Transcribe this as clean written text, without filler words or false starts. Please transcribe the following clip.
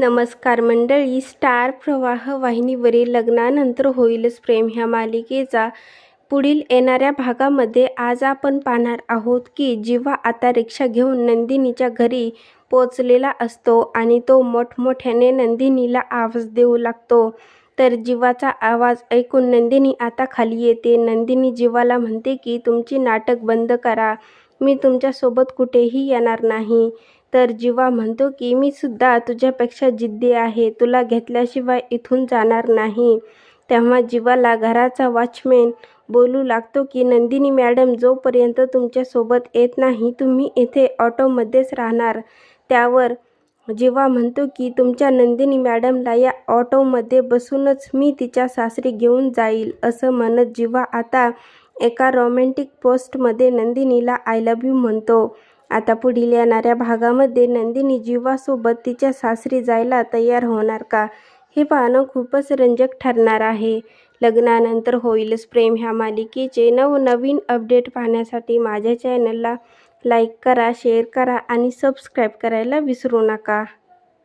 नमस्कार मंडळी, स्टार प्रवाह वाहिनीवरील लग्नानंतर होईलच प्रेम ह्या मालिकेचा पुढील येणाऱ्या भागामध्ये आज आपण पाहणार आहोत की जीवा आता रिक्षा घेऊन नंदिनीच्या घरी पोचलेला असतो आणि तो मोठमोठ्याने नंदिनीला आवाज देऊ लागतो. तर जीवाचा आवाज ऐकून नंदिनी आता खाली येते. नंदिनी जीवाला म्हणते की तुमची नाटक बंद करा, मी तुमच्यासोबत कुठेही येणार नाही. तर जीवा म्हणतो की मी सुद्धा तुझ्यापेक्षा जिद्दी आहे, तुला घेतल्याशिवाय इथून जाणार नाही. तेव्हा जीवाला घराचा वॉचमॅन बोलू लागतो की नंदिनी मॅडम जोपर्यंत तुमच्यासोबत येत नाही तुम्ही इथे ऑटोमध्येच राहणार. त्यावर जीवा म्हणतो की तुमच्या नंदिनी मॅडमला या ऑटोमध्ये बसूनच मी तिच्या सासरी घेऊन जाईल. असं म्हणत जीवा आता एका रोमॅन्टिक पोस्टमध्ये नंदिनीला आय लव्ह यू म्हणतो. आता पुढील येणाऱ्या भागामध्ये नंदिनी जीवासोबत तिच्या सासरी जायला तयार होणार का, हे पाहणं खूपच रंजक ठरणार आहे. लग्नानंतर होईलच प्रेम ह्या मालिकेचे नवनवीन अपडेट पाहण्यासाठी माझ्या चॅनलला लाईक करा, शेअर करा आणि सबस्क्राईब करायला विसरू नका.